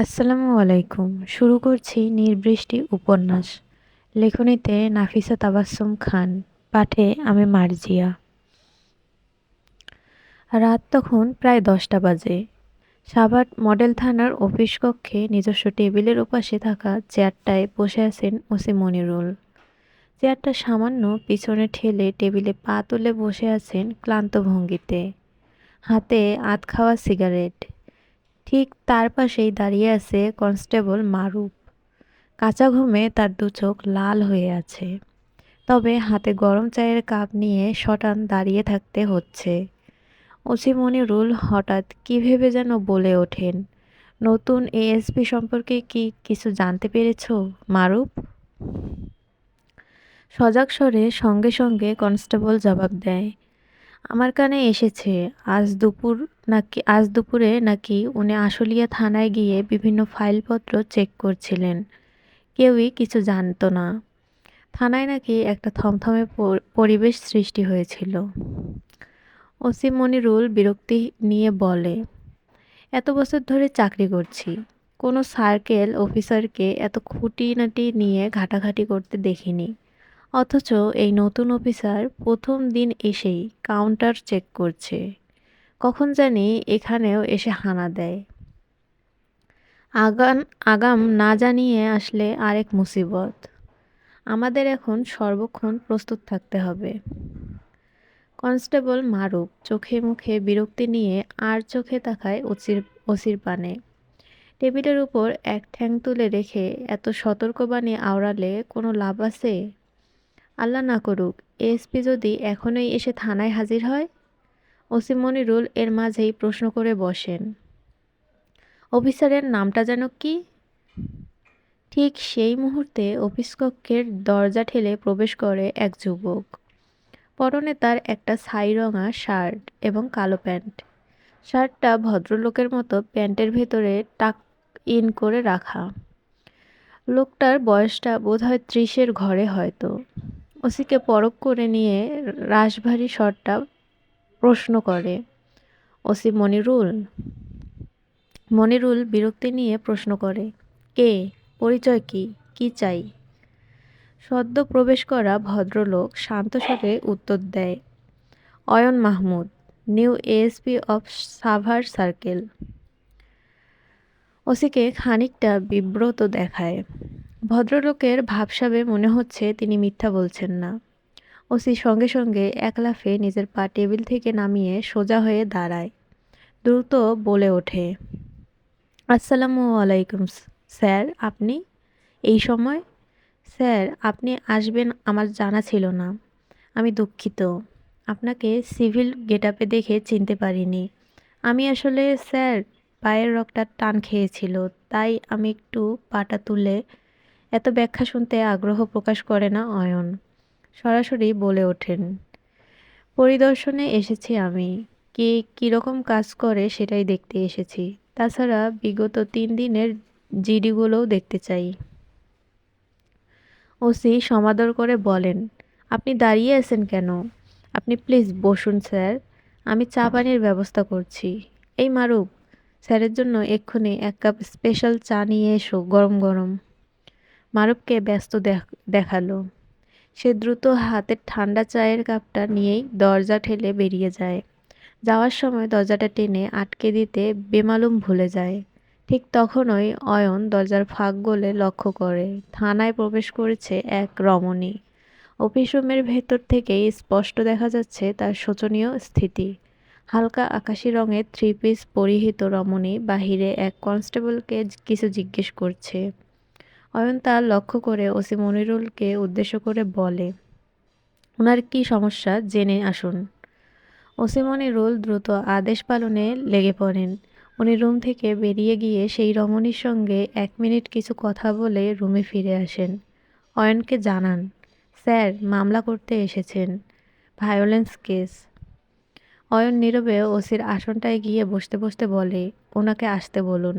আসসালামু আলাইকুম। শুরু করছি নির্বৃষ্টি উপন্যাস। লেখনীতে নাফিসা তাবাসসুম খান, পাঠে আমি মার্জিয়া। রাত তখন প্রায় 10টা বাজে। সাভার মডেল থানার অফিস কক্ষে নিজস্ব টেবিলের ওপাশে থাকা চেয়ারটায় বসে আছেন ওসি মনিরুল। চেয়ারটা সামান্য পিছনে ঠেলে টেবিলে পা তুলে বসে আছেন ক্লান্ত ভঙ্গিতে, হাতে আধ খাওয়া সিগারেট। ঠিক তার পাশেই দাঁড়িয়ে আছে কনস্টেবল মারুফ। কাঁচা ঘুমে তার দু চোখ লাল হয়ে আছে, তবে হাতে গরম চায়ের কাপ নিয়ে সটান দাঁড়িয়ে থাকতে হচ্ছে। ওসি মনিরুল হঠাৎ কী ভেবে যেন বলে ওঠেন, নতুন এএসপি সম্পর্কে কি কিছু জানতে পেরেছো মারুফ? সজাগ স্বরে সঙ্গে সঙ্গে কনস্টেবল জবাব দেয়, আমার কানে এসেছে আজ দুপুরে নাকি উনি আশুলিয়া থানায় গিয়ে বিভিন্ন ফাইলপত্র চেক করছিলেন। কেউই কিছু জানতো না। থানায় নাকি একটা থমথমে পরিবেশ সৃষ্টি হয়েছিল। ওসি মনিরুল বিরক্তি নিয়ে বলে, এত বছর ধরে চাকরি করছি, কোনো সার্কেল অফিসারকে এত খুঁটিনাটি নিয়ে ঘাটাঘাটি করতে দেখিনি। অথচ এই নতুন অফিসার প্রথম দিন এসেই কাউন্টার চেক করছে। কখন জানি এখানেও এসে হানা দেয়। আগাম আগাম না জানিয়ে আসলে আরেক মুসিবত। আমাদের এখন সর্বক্ষণ প্রস্তুত থাকতে হবে। কনস্টেবল মারুফ চোখে মুখে বিরক্তি নিয়ে আর চোখে তাকায় ওসির পানে। টেবিলের উপর এক ঠ্যাং তুলে রেখে এত সতর্কবাণী আওড়ালে কোনো লাভ আছে? আল্লাহ না করুক এএসপি যদি এখনই এসে থানায় হাজির হয়। ওসি মনিরুল এর মাঝেই প্রশ্ন করে বসেন, অফিসারের নামটা যেন কি? ঠিক সেই মুহূর্তে অফিস কক্ষের দরজা ঠেলে প্রবেশ করে এক যুবক। পরনে তার একটা ছাই রঙা শার্ট এবং কালো প্যান্ট। শার্টটা ভদ্রলোকের মতো প্যান্টের ভেতরে টাক ইন করে রাখা। লোকটার বয়সটা বোধহয় 30-এর ঘরে হয়তো। ওসিকে পরখ করে নিয়ে রাশভারী স্বরটা প্রশ্ন করে, ওসি মনিরুল? মনিরুল বিরক্তি নিয়ে প্রশ্ন করে, কে? পরিচয় কি? কি চাই? সদ্য প্রবেশ করা ভদ্রলোক শান্ত স্বরে উত্তর দেয়, Ayan Mahmud, new ASP of Savar circle. ওসিকে খানিকটা বিব্রত দেখায়। ভদ্রলোকের ভাবসাবে মনে হচ্ছে তিনি মিথ্যা বলছেন না। ওসি সঙ্গে সঙ্গে এক লাফে নিজের পা টেবিল থেকে নামিয়ে সোজা হয়ে দাঁড়ায়। দ্রুত বলে ওঠে, আসসালামু আলাইকুম স্যার। আপনি এই সময়? স্যার, আপনি আসবেন আমার জানা ছিল না। আমি দুঃখিত, আপনাকে সিভিল গেটআপে দেখে চিনতে পারিনি। আমি আসলে স্যার, পায়ের রগটা টান খেয়েছিল, তাই আমি একটু পাটা তুলে। এত ব্যাখ্যা শুনতে আগ্রহ প্রকাশ করে না অয়ন। সরাসরি বলে ওঠেন, পরিদর্শনে এসেছি আমি। কে কীরকম কাজ করে সেটাই দেখতে এসেছি। তাছাড়া বিগত 3 দিনের জিডিগুলোও দেখতে চাই। ওসি সমাদর করে বলেন, আপনি দাঁড়িয়ে আছেন কেন? আপনি প্লিজ বসুন স্যার, আমি চা পানির ব্যবস্থা করছি। এই মারুফ, স্যারের জন্য এক্ষুনি 1 কাপ স্পেশাল চা নিয়ে এসো, গরম গরম। মারুফকে ব্যস্ত দেখালো। সে দ্রুত হাতের ঠান্ডা চায়ের কাপটা নিয়েই দরজা ঠেলে বেরিয়ে যায়। যাওয়ার সময় দরজাটা টেনে আটকে দিতে বেমালুম ভুলে যায়। ঠিক তখনই অয়ন দরজার ফাঁক গলে লক্ষ্য করে থানায় প্রবেশ করেছে এক রমণী। অফিস রুমের ভেতর থেকেই স্পষ্ট দেখা যাচ্ছে তার শোচনীয় স্থিতি। হালকা আকাশি রঙের 3 পিস পরিহিত রমণী বাহিরে এক কনস্টেবলকে কিছু জিজ্ঞেস করছে। অয়ন তা লক্ষ্য করে ওসি মনিরুলকে উদ্দেশ্য করে বলে, ওনার কি সমস্যা জেনে আসুন। ওসি মনিরুল দ্রুত আদেশ পালনে লেগে পড়েন। উনি রুম থেকে বেরিয়ে গিয়ে সেই রমণীর সঙ্গে 1 মিনিট কিছু কথা বলে রুমে ফিরে আসেন। অয়নকে জানান, স্যার মামলা করতে এসেছেন, ভায়োলেন্স কেস। অয়ন নীরবে ওসির আসনটায় গিয়ে বসতে বসতে বলে, ওনাকে আসতে বলুন।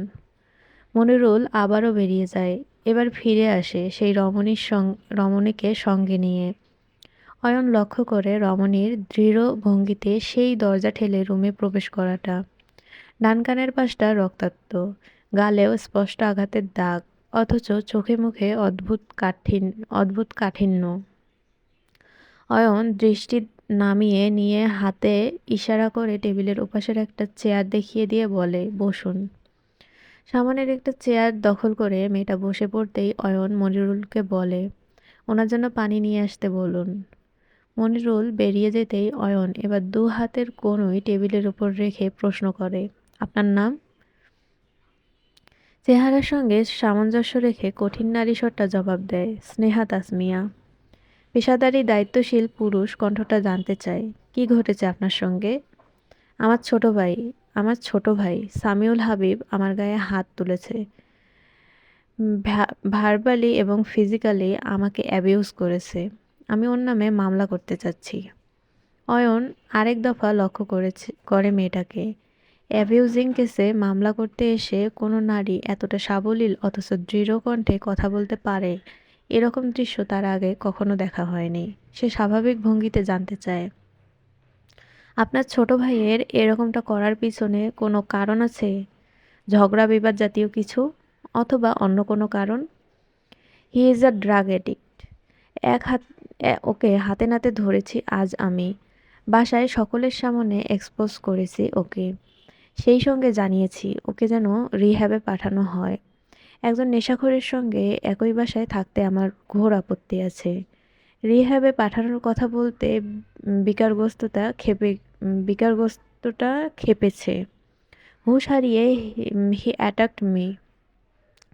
মনিরুল আবারও বেরিয়ে যায়। এবার ফিরে আসে সেই রমণীকে সঙ্গে নিয়ে। অয়ন লক্ষ্য করে রমণীর দৃঢ় ভঙ্গিতে সেই দরজা ঠেলে রুমে প্রবেশ করাটা। ডান কানের পাশটা রক্তাক্ত, গালেও স্পষ্ট আঘাতের দাগ, অথচ চোখে মুখে অদ্ভুত কাঠিন্য। অয়ন দৃষ্টি নামিয়ে নিয়ে হাতে ইশারা করে টেবিলের ওপাশের একটা চেয়ার দেখিয়ে দিয়ে বলে, বসুন। সামনের একটা চেয়ার দখল করে মেয়েটা বসে পড়তেই অয়ন মনিরুলকে বলে, ওনার জন্য পানি নিয়ে আসতে বলুন। মনিরুল বেরিয়ে যেতেই অয়ন এবার দু হাতের কনুই টেবিলের উপর রেখে প্রশ্ন করে, আপনার নাম? চেহারার সঙ্গে সামঞ্জস্য রেখে কঠিন নারীস্বরটা জবাব দেয়, স্নেহা তাসমিয়া। পেশাদারি দায়িত্বশীল পুরুষ কণ্ঠটা জানতে চায়, কি ঘটেছে আপনার সঙ্গে? আমার ছোট ভাই আমার ছোট ভাই সামিউল হাবিব আমার গায়ে হাত তুলেছে, ভার্বালি এবং ফিজিক্যালি আমাকে অ্যাবিউজ করেছে। আমি ওর নামে মামলা করতে চাচ্ছি। অয়ন আরেক দফা লক্ষ্য করে মেয়েটাকে। অ্যাবিউজিং কেসে মামলা করতে এসে কোনো নারী এতটা সাবলীল অথচ দৃঢ় কণ্ঠে কথা বলতে পারে, এরকম দৃশ্য তার আগে কখনো দেখা হয়নি। সে স্বাভাবিক ভঙ্গিতে জানতে চায়, আপনার ছোট ভাইয়ের এরকমটা করার পিছনে কোনো কারণ আছে? ঝগড়া বিবাদ জাতীয় কিছু, অথবা অন্য কোনো কারণ? He is a drug addict. ওকে হাতে নাতে ধরেছি আজ আমি। বাসায় সকলের সামনে এক্সপোজ করেছি ওকে। সেই সঙ্গে জানিয়েছি ওকে যেন রিহ্যাবে পাঠানো হয়। একজন নেশাখোরের সঙ্গে একই বাসায় থাকতে আমার ঘোর আপত্তি আছে। রিহ্যাবে পাঠানোর কথা বলতে বিকারগ্রস্ততা খেপে বিকারগ্রস্তটা খেপেছে। হুঁশ হারিয়ে হি অ্যাটাকড মি।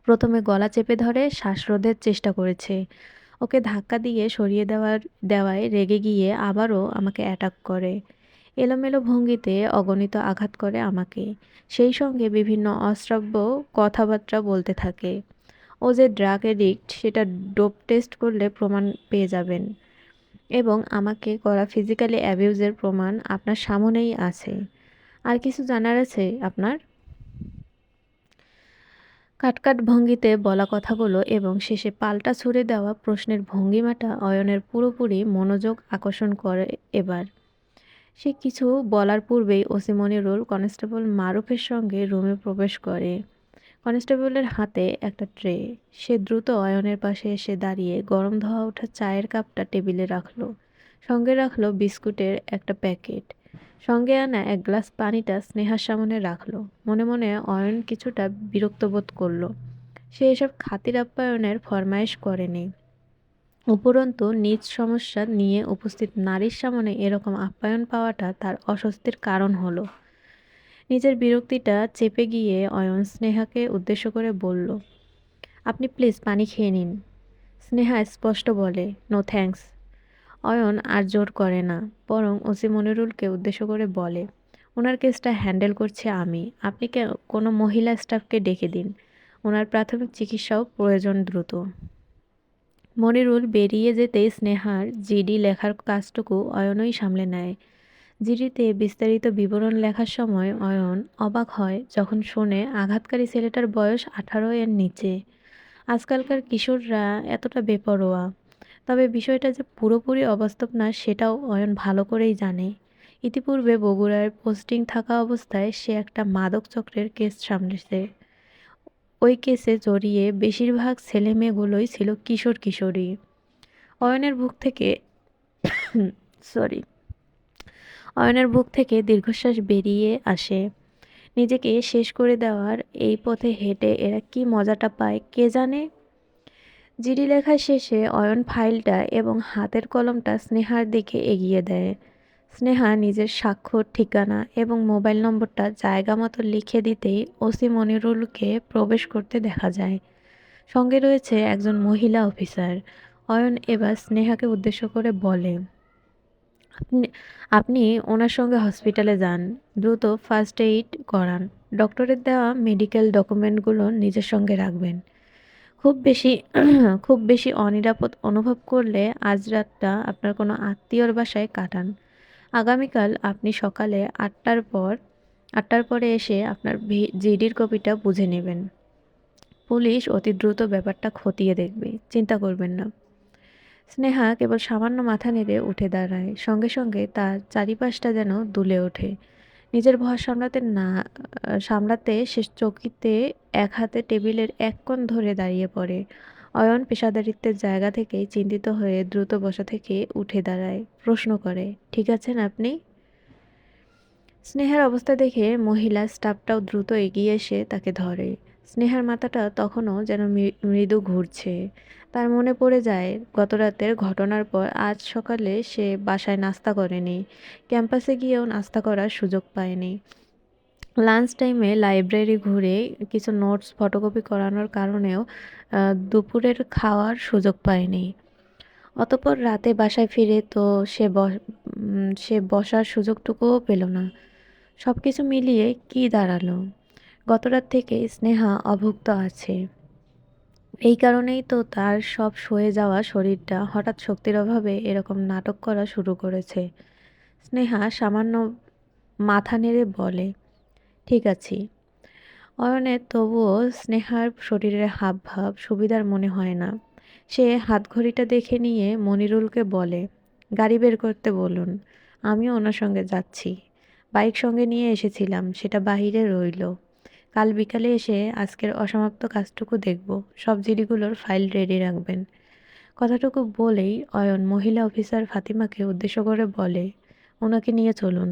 প্রথমে গলা চেপে ধরে শ্বাসরোধের চেষ্টা করেছে। ওকে ধাক্কা দিয়ে সরিয়ে দেওয়ায় রেগে গিয়ে আবারও আমাকে অ্যাটাক করে। এলোমেলো ভঙ্গিতে অগণিত আঘাত করে আমাকে। সেই সঙ্গে বিভিন্ন অশ্রাব্য কথাবার্তা বলতে থাকে। ও যে ড্রাগ এডিক্ট সেটা ডোপ টেস্ট করলে প্রমাণ পেয়ে যাবেন, এবং আমাকে করা ফিজিক্যালি অ্যাবিউজের প্রমাণ আপনার সামনেই আছে। আর কিছু জানার আছে আপনার? কাটকাট ভঙ্গিতে বলা কথাগুলো এবং শেষে পাল্টা ছুড়ে দেওয়া প্রশ্নের ভঙ্গিমাটা অয়নের পুরোপুরি মনোযোগ আকর্ষণ করে এবার। সে কিছু বলার পূর্বেই ওসি মনিরুল কনস্টেবল মারুফের সঙ্গে রুমে প্রবেশ করে। কনস্টেবলের হাতে একটা ট্রে। সে দ্রুত অয়নের পাশে এসে দাঁড়িয়ে গরম ধোয়া ওঠা চায়ের কাপটা টেবিলে রাখলো। সঙ্গে রাখলো বিস্কুটের একটা প্যাকেট। সঙ্গে আনা এক গ্লাস পানিটা স্নেহার সামনে রাখলো। মনে মনে অয়ন কিছুটা বিরক্ত বোধ করলো। সে এসব খাতির আপ্যায়নের ফরমায়েশ করেনি। উপরন্তু নিজ সমস্যা নিয়ে উপস্থিত নারীর সামনে এরকম আপ্যায়ন পাওয়াটা তার অস্বস্তির কারণ হলো। নিজের বিরক্তিটা চেপে গিয়ে অয়ন স্নেহাকে উদ্দেশ্য করে বলল, আপনি প্লিজ পানি খেয়ে নিন। স্নেহা স্পষ্ট বলে, নো থ্যাঙ্কস। অয়ন আর জোর করে না, বরং ওসি মনিরুলকে উদ্দেশ্য করে বলে, ওনার কেসটা হ্যান্ডেল করছি আমি। আপনি কোনো মহিলা স্টাফকে ডেকে দিন। ওনার প্রাথমিক চিকিৎসাও প্রয়োজন দ্রুত। মনিরুল বেরিয়ে যেতেই স্নেহার জিডি লেখার কাজটুকু অয়নই সামলে নেয়। জিডিতে বিস্তারিত বিবরণ লেখার সময় অয়ন অবাক হয় যখন শোনে আঘাতকারী ছেলেটার বয়স 18 এর নিচে। আজকালকার কিশোররা এতটা বেপরোয়া। তবে বিষয়টা যে পুরোপুরি অবাস্তব না সেটাও অয়ন ভালো করেই জানে। ইতিপূর্বে বগুড়ায় পোস্টিং থাকা অবস্থায় সে একটা মাদক চক্রের কেস সামলেছে। ওই কেসে জড়িয়ে বেশিরভাগ ছেলে মেয়েগুলোই ছিল কিশোর কিশোরী। অয়নের বুক থেকে সরি অয়নের বুক থেকে দীর্ঘশ্বাস বেরিয়ে আসে। নিজেকে শেষ করে দেওয়ার এই পথে হেঁটে এরা কি মজাটা পায় কে জানে। জিডি লেখা শেষে অয়ন ফাইলটা এবং হাতের কলমটা স্নেহার দিকে এগিয়ে দেয়। স্নেহা নিজের স্বাক্ষর, ঠিকানা এবং মোবাইল নম্বরটা জায়গা মতো লিখে দিতেই ওসি মনিরুলকে প্রবেশ করতে দেখা যায়। সঙ্গে রয়েছে একজন মহিলা অফিসার। অয়ন এবার স্নেহাকে উদ্দেশ্য করে বলে, আপনি আপনি ওনার সঙ্গে হসপিটালে যান, দ্রুত ফার্স্ট এইড করান। ডক্টরের দেওয়া মেডিকেল ডকুমেন্টগুলো নিজের সঙ্গে রাখবেন। খুব বেশি খুব বেশি অনিরাপদ অনুভব করলে আজ রাতটা আপনার কোনো আত্মীয়র বাসায় কাটান। আগামীকাল আপনি সকালে 8টার পরে এসে আপনার জিডির কপিটা বুঝে নেবেন। পুলিশ অতি দ্রুত ব্যাপারটা খতিয়ে দেখবে, চিন্তা করবেন না। স্নেহা কেবল সামান্য মাথা নেড়ে উঠে দাঁড়ায়। সঙ্গে সঙ্গে তার চারিপাশটা যেন দুলে ওঠে। নিজের ভয় সামলাতে সে চকিতে এক হাতে টেবিলের এক কোণ ধরে দাঁড়িয়ে পড়ে। অয়ন পেশাদারিত্বের জায়গা থেকে চিন্তিত হয়ে দ্রুত বসা থেকে উঠে দাঁড়ায়, প্রশ্ন করে, ঠিক আছেন আপনি? স্নেহার অবস্থা দেখে মহিলা স্টাফটাও দ্রুত এগিয়ে এসে তাকে ধরে। স্নেহার মাথাটা তখনও যেন মৃদু ঘুরছে। তার মনে পড়ে যায় গতরাতের ঘটনার পর আজ সকালে সে বাসায় নাস্তা করেনি, ক্যাম্পাসে গিয়েও নাস্তা করার সুযোগ পায়নি। লাঞ্চ টাইমে লাইব্রেরি ঘুরে কিছু নোটস ফটোকপি করানোর কারণেও দুপুরের খাওয়ার সুযোগ পায়নি। অতঃপর রাতে বাসায় ফিরে তো সে বসার সুযোগটুকুও পেল না। সবকিছু মিলিয়ে কি দাঁড়ালো? গতরাত থেকে স্নেহা অভুক্ত আছে। এই কারণেই তো তার সব সয়ে যাওয়া শরীরটা হঠাৎ শক্তির অভাবে এরকম নাটক করা শুরু করেছে। স্নেহা সামান্য মাথা নেড়ে বলে, ঠিক আছি। অয়নের তবুও স্নেহার শরীরের হাবভাব সুবিধার মনে হয় না। সে হাতঘড়িটা দেখে নিয়ে মনিরুলকে বলে, গাড়ি বের করতে বলুন, আমিও ওনার সঙ্গে যাচ্ছি। বাইক সঙ্গে নিয়ে এসেছিলাম, সেটা বাহিরে রইল। কাল বিকালে এসে আজকের অসমাপ্ত কাজটুকু দেখব। সব জিডিগুলোর ফাইল রেডি রাখবেন। কথাটুকু বলেই অয়ন মহিলা অফিসার ফাতিমাকে উদ্দেশ্য করে বলে, ওনাকে নিয়ে চলুন।